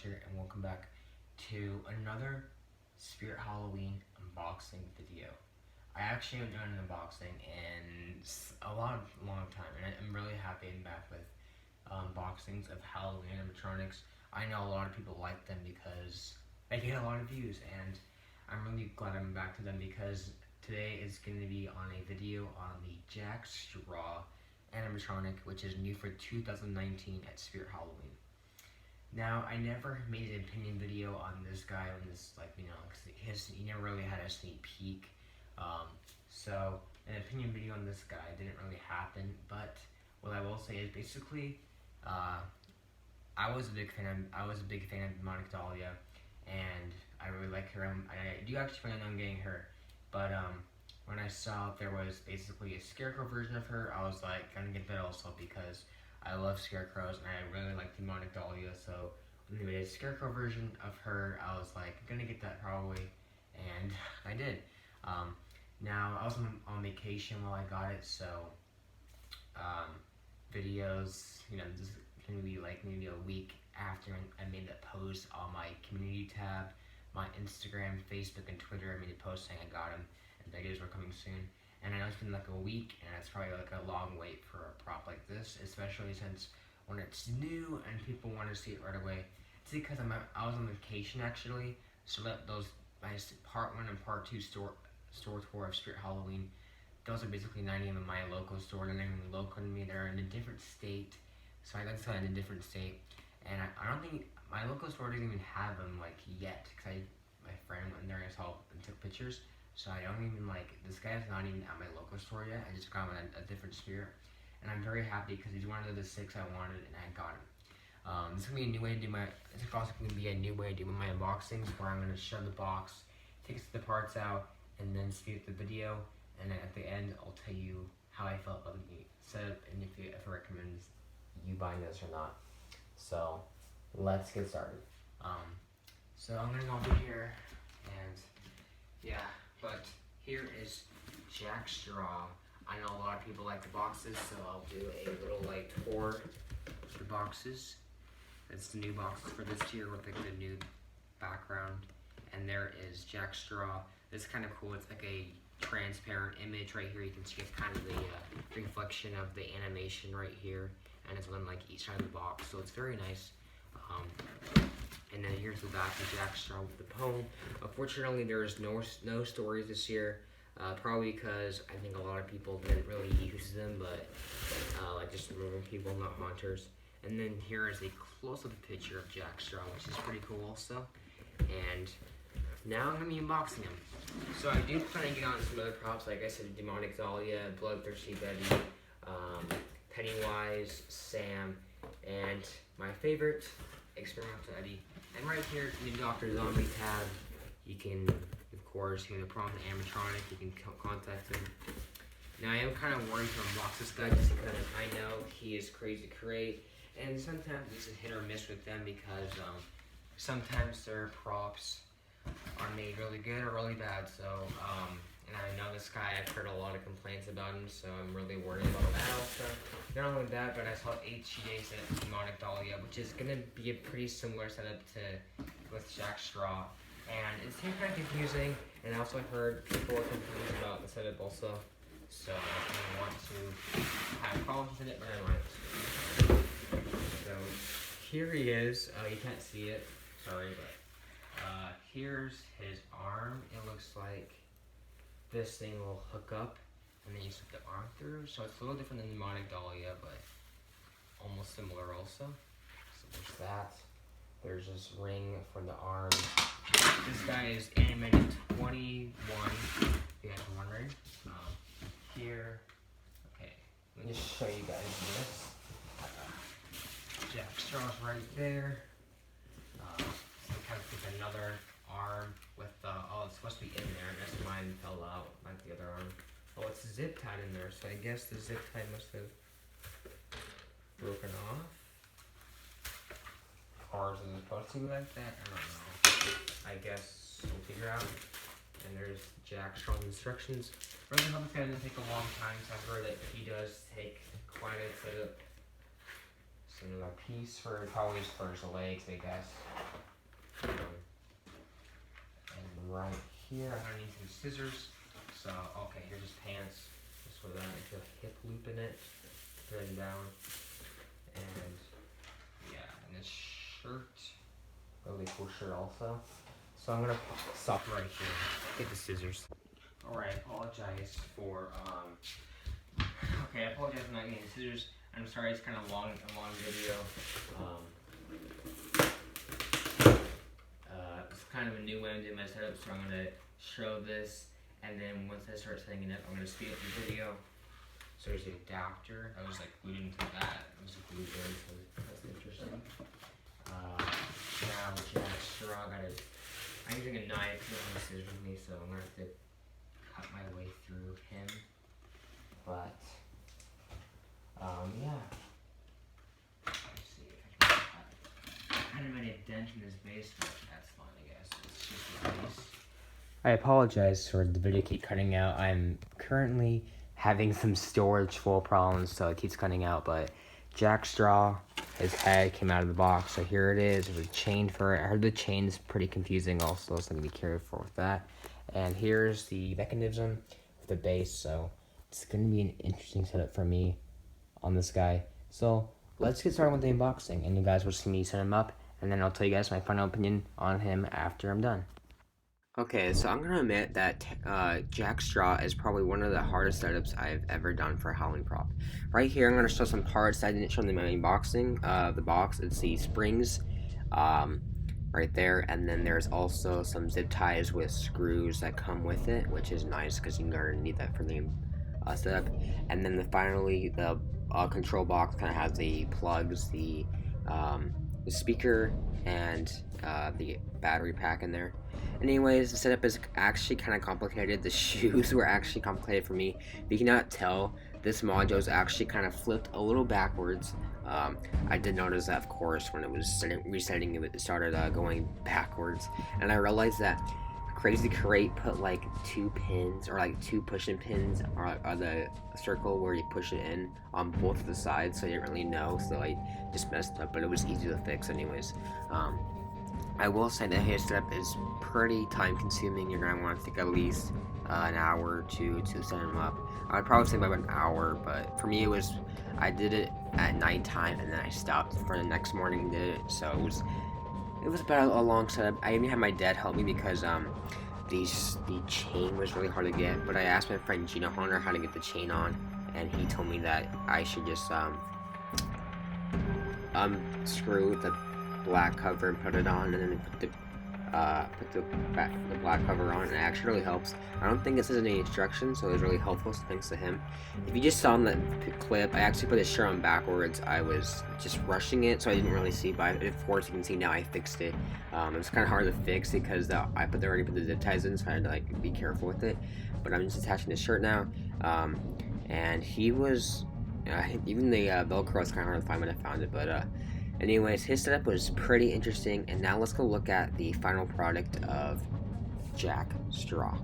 here, and welcome back to another Spirit Halloween unboxing video. I actually haven't done an unboxing in a long time, and I'm really happy I'm back with unboxings of Halloween animatronics. I know a lot of people like them because they get a lot of views, and I'm really glad I'm back to them because today is going to be on a video on the Jack Straw animatronic, which is new for 2019 at Spirit Halloween. Now, I never made an opinion video on this guy on this, because he never really had a sneak peek. So an opinion video on this guy didn't really happen. But what I will say is basically, I was a big fan of Demonic Dahlia, and I really like her. I do actually plan on getting her, but when I saw there was basically a scarecrow version of her, I was like, gonna get that also because I love scarecrows and I really like Demonic Dahlia. So when they made a scarecrow version of her, I was like, gonna get that probably, and I did. Now I was on vacation while I got it, so videos, this is gonna be like maybe a week after I made that post on my community tab, my Instagram, Facebook, and Twitter. I made a post saying I got them and videos were coming soon. And I know it's been like a week, and it's probably like a long wait for a prop like this, especially since when it's new and people want to see it right away. It's because I was on vacation actually, so that my part 1 and part 2 store tour of Spirit Halloween, those are basically 90 of my local store. They're not even local to me, they're in a different state. So I got to sell in a different state, and I don't think my local store doesn't even have them like yet, because my friend went there and saw and took pictures. So I don't even this guy's not even at my local store yet. I just got him at a different Spirit, and I'm very happy because he's one of the 6 I wanted, and I got him. This is gonna be a new way to do It's also gonna be a new way to do my unboxings, where I'm gonna show the box, take the parts out, and then speed up the video, and then at the end I'll tell you how I felt about the setup and if it recommends you buying this or not. So let's get started. So I'm gonna go over here, and yeah. But here is Jack Straw. I know a lot of people like the boxes, so I'll do a little tour of the boxes. It's the new boxes for this tier with the new background. And there is Jack Straw. It's kind of cool. It's like a transparent image right here. You can see kind of the reflection of the animation right here, and it's on each side of the box, so it's very nice. And then here's the back of Jack Straw with the poem. Unfortunately, there's no stories this year, probably because I think a lot of people didn't really use them, but just normal people, not haunters. And then here is a close-up picture of Jack Straw, which is pretty cool also. And now I'm going to be unboxing him. So I do plan to get on some other props, like I said, Demonic Dahlia, Bloodthirsty Betty, Pennywise, Sam, and my favorite, Experimental Eddie. And right here in the Dr. Zombie tab, you can, of course, the prompt animatronic, you can contact him. Now I am kind of worried to unbox this guy just because I know he is crazy to create, and sometimes it's a hit or miss with them because sometimes their props are made really good or really bad. So, and I know this guy, I've heard a lot of complaints about him, so I'm really worried about that also. Not only that, but I saw HCA set up Demonic Dahlia, which is going to be a pretty similar setup with Jack Straw. And it seems kind of confusing, and I also heard people are confused about the setup also. So I don't want to have problems with it, but I might. So here he is. You can't see it, sorry, but here's his arm. It looks like this thing will hook up, and then you slip the arm through. So it's a little different than Demonic Dahlia, but almost similar also. So there's that. There's this ring for the arm. This guy is animated 21, if you guys are wondering. Here, okay, let me just show you guys this. Jack Straw's right there. So kind of with another arm with, it's supposed to be in there. I guess mine fell out like the other arm. Oh, it's zip tied in there, so I guess the zip tie must have broken off. Or is it supposed to be like that? I don't know. I guess we'll figure out. And there's Jack Straw's instructions. Really hope it's going to take a long time, so I've heard that he does take quite a setup. So another piece for probably just for his legs, I guess. And right here, I'm gonna need some scissors. So okay, here's his pants. Just with a hip loop in it, put it down, and yeah, and his shirt. Really cool shirt also. So I'm gonna stop right here. Get the scissors. Alright, I apologize for okay, I apologize for not getting the scissors. I'm sorry, it's kind of a long video. It's kind of a new way I'm doing my setup, so I'm gonna show this, and then once I start setting it up, I'm gonna speed up the video. So there's the adapter. I was like glued into that. I was glued in, so that's interesting. Now Jack Straw I'm using a knife, not a scissors with me, so I'm gonna have to cut my way through him. But yeah. Let's see if I can cut. I kind of made a dent in his base, but that's fine, I guess. It's just a base. I apologize for the video keep cutting out. I'm currently having some storage full problems, so it keeps cutting out, but Jack Straw, his head came out of the box, so here it is. There's a chain for it. I heard the chain's pretty confusing also, so I'm gonna be careful with that. And here's the mechanism with the base, so it's gonna be an interesting setup for me on this guy. So let's get started with the unboxing, and you guys will see me set him up, and then I'll tell you guys my final opinion on him after I'm done. Okay, so I'm gonna admit that Jack Straw is probably one of the hardest setups I've ever done for a Halloween prop. Right here, I'm gonna show some parts I didn't show in my unboxing of the box. It's the springs, right there, and then there's also some zip ties with screws that come with it, which is nice because you're gonna need that for the setup. And then finally, the control box kind of has the plugs, the speaker, and the battery pack in there. Anyways, the setup is actually kind of complicated. The shoes were actually complicated for me. If you cannot tell, this module is actually kind of flipped a little backwards. I did notice that, of course, when it was resetting, it started going backwards. And I realized that Crazy Crate put like 2 pins, or like 2 push-in pins on the circle where you push it in on both of the sides, so I didn't really know, so I just messed up, but it was easy to fix anyways. I will say that his setup is pretty time consuming. You're going to want to take at least an hour or two to set him up. I would probably say about an hour, but for me I did it at nighttime and then I stopped for the next morning and did it, so it was about a long setup. I even had my dad help me because the chain was really hard to get, but I asked my friend Gino Hunter how to get the chain on, and he told me that I should just unscrew the black cover and put it on, and then put the black cover on, and it actually really helps. I don't think it says any instructions, so it was really helpful, so thanks to him. If you just saw in the clip, I actually put the shirt on backwards. I was just rushing it, so I didn't really see, but of course you can see now I fixed it. It was kind of hard to fix because I already put the zip ties in, so I had to like be careful with it. But I'm just attaching the shirt now, and he was even the Velcro was kind of hard to find when I found it, but anyways, his setup was pretty interesting, and now let's go look at the final product of Jack Straw.